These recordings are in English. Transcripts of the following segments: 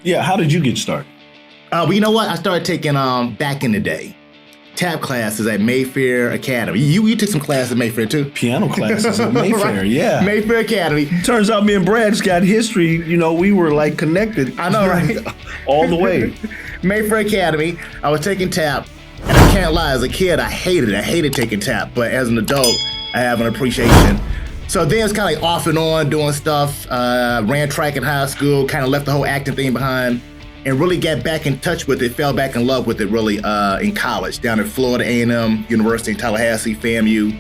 Yeah, how did you get started? Well, you know what? I started taking, back in the day, tap classes at Mayfair Academy. You took some classes at Mayfair too? Piano classes at Mayfair, Right. yeah. Mayfair Academy. Turns out me and Brad's got history. You know, we were like connected. I know, right? All the way. Mayfair Academy. I was taking tap, and I can't lie, as a kid, I hated it. I hated taking tap, but as an adult, I have an appreciation. So then it's kind of like off and on doing stuff. Ran track in high school, kind of left the whole acting thing behind, and really got back in touch with it, fell back in love with it really in college, down at Florida A&M, University in Tallahassee, FAMU.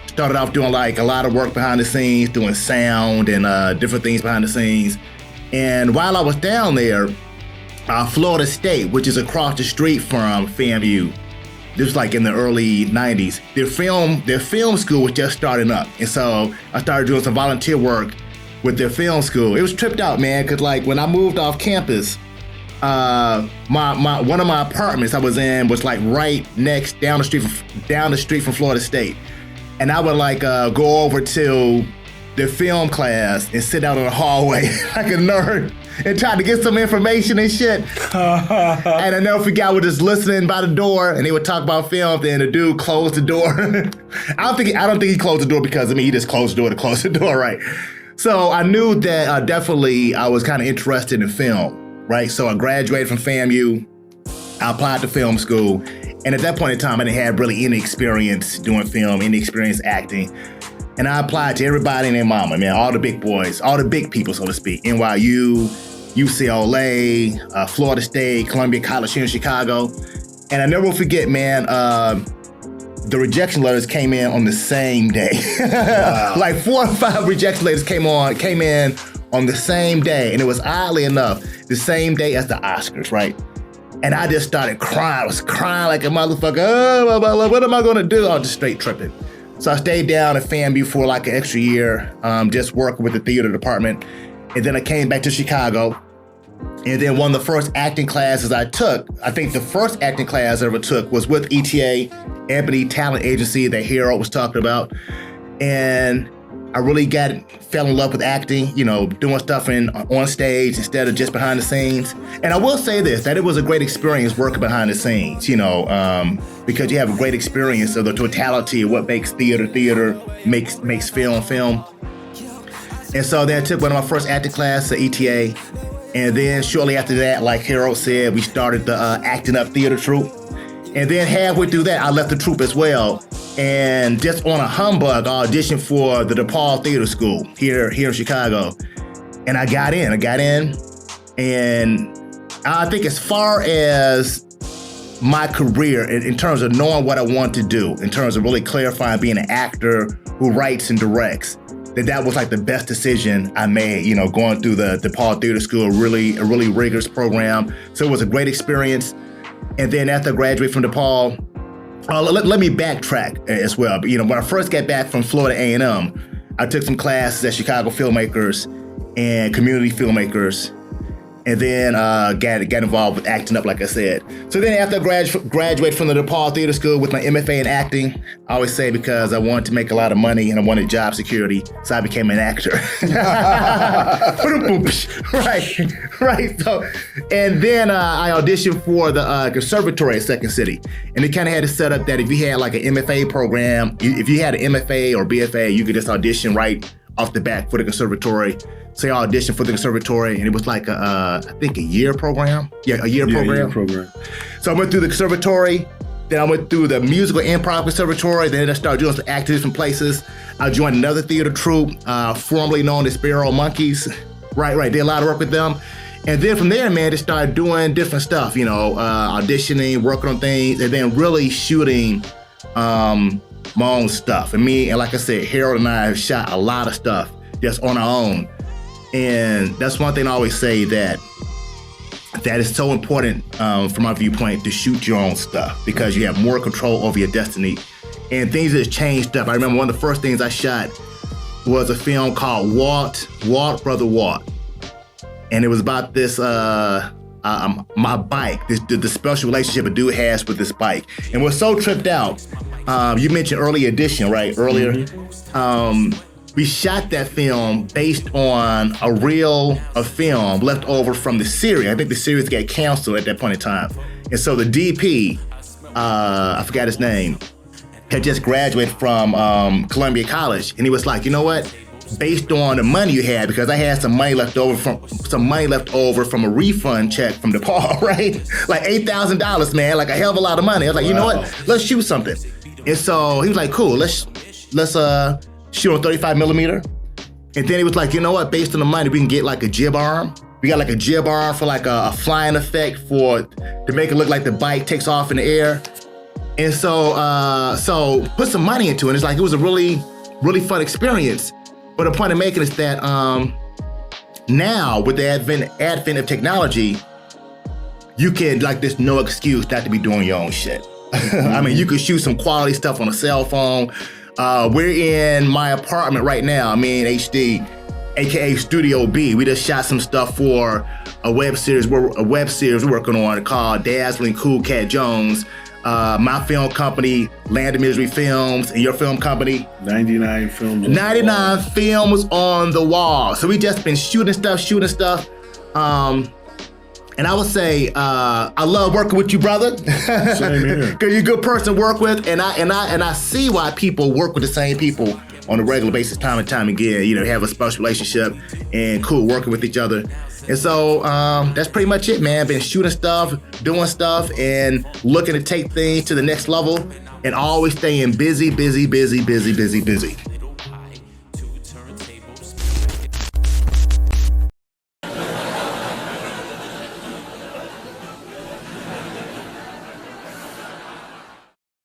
Started off doing like a lot of work behind the scenes, doing sound and different things behind the scenes. And while I was down there, Florida State, which is across the street from FAMU, this was like in the early 90s, their film school was just starting up. And so I started doing some volunteer work with their film school. It was tripped out, man, because like when I moved off campus, one of my apartments I was in was like right next down the street from Florida State. And I would like go over to the film class and sit out in the hallway like a nerd and try to get some information and shit. And I never forgot, I was just listening by the door and they would talk about film, then the dude closed the door. I don't think he closed the door because of me, he just closed the door to close the door, right? So I knew that definitely I was kind of interested in film, right? So I graduated from FAMU, I applied to film school, and at that point in time, I didn't have really any experience doing film, any experience acting. And I applied to everybody and their mama, man, all the big boys, all the big people, so to speak. NYU, UCLA, Florida State, Columbia College here in Chicago. And I never will forget, man, the rejection letters came in on the same day. Wow. Like 4 or 5 rejection letters came in on the same day. And it was oddly enough, the same day as the Oscars, right? And I just started crying. I was crying like a motherfucker. Oh, what am I gonna do? I was just straight tripping. So I stayed down at FAMU for like an extra year, just working with the theater department. And then I came back to Chicago. And then one of the first acting classes I took, I think the first acting class I ever took was with ETA, Ebony Talent Agency that Harold was talking about. And I really fell in love with acting, you know, doing stuff on stage instead of just behind the scenes. And I will say this, that it was a great experience working behind the scenes, you know, because you have a great experience of the totality of what makes theater, makes film. And so then I took one of my first acting classes at ETA. And then shortly after that, like Harold said, we started the Acting Up Theater Troupe. And then halfway through that, I left the troupe as well. And just on a humbug, I auditioned for the DePaul Theater School here in Chicago. And I got in. And I think as far as my career, in terms of knowing what I want to do, in terms of really clarifying being an actor who writes and directs, that was like the best decision I made, you know, going through the DePaul Theater School, a really rigorous program. So it was a great experience. And then after I graduated from DePaul, let me backtrack as well. But, you know, when I first got back from Florida A&M, I took some classes at Chicago filmmakers and community filmmakers, and then got involved with Acting Up, like I said. So then after I graduated from the DePaul Theater School with my MFA in acting, I always say because I wanted to make a lot of money and I wanted job security, so I became an actor. Right. So, and then I auditioned for the conservatory at Second City. And it kind of had it set up that if you had like an MFA program, if you had an MFA or BFA, you could just audition right off the bat for the conservatory. So I auditioned for the conservatory, and it was like I think a year program. Yeah, a year program. So I went through the conservatory, then I went through the musical improv conservatory, then I started doing some acting in different places. I joined another theater troupe, formerly known as Sparrow Monkeys. Right, did a lot of work with them. And then from there, man, just started doing different stuff, you know, auditioning, working on things, and then really shooting my own stuff. And like I said, Harold and I have shot a lot of stuff just on our own. And that's one thing I always say, that is so important from my viewpoint, to shoot your own stuff, because you have more control over your destiny. And things have changed up. I remember one of the first things I shot was a film called Walt, Brother Walt. And it was about this, my bike, the special relationship a dude has with this bike. And we're so tripped out. You mentioned Early Edition, right? Earlier. Mm-hmm. we shot that film based on a film left over from the series. I think the series got canceled at that point in time. And so the DP, I forgot his name, had just graduated from Columbia College. And he was like, you know what? Based on the money you had, because I had some money left over from a refund check from DePaul, right? Like $8,000, man, like a hell of a lot of money. I was like, you know what? Let's shoot something. And so he was like, cool, let's shoot on 35 millimeter. And then he was like, you know what? Based on the money, we can get like a jib arm. We got like a jib arm for like a flying effect to make it look like the bike takes off in the air. And so put some money into it. It's like, it was a really, really fun experience. But the point I'm making is that now with the advent of technology, you can, like, there's no excuse not to be doing your own shit. I mean, you could shoot some quality stuff on a cell phone. We're in my apartment right now, me and HD, aka Studio B. We just shot some stuff for a web series we're working on called Dazzling Cool Cat Jones. My film company, Land of Misery Films, and your film company, 99 Films. 99 Films on the Wall. So we just been shooting stuff. And I would say I love working with you, brother. Same here. Because you're a good person to work with, and I see why people work with the same people on a regular basis, time and time again. You know, have a special relationship and cool working with each other. And so that's pretty much it, man. Been shooting stuff, doing stuff, and looking to take things to the next level, and always staying busy.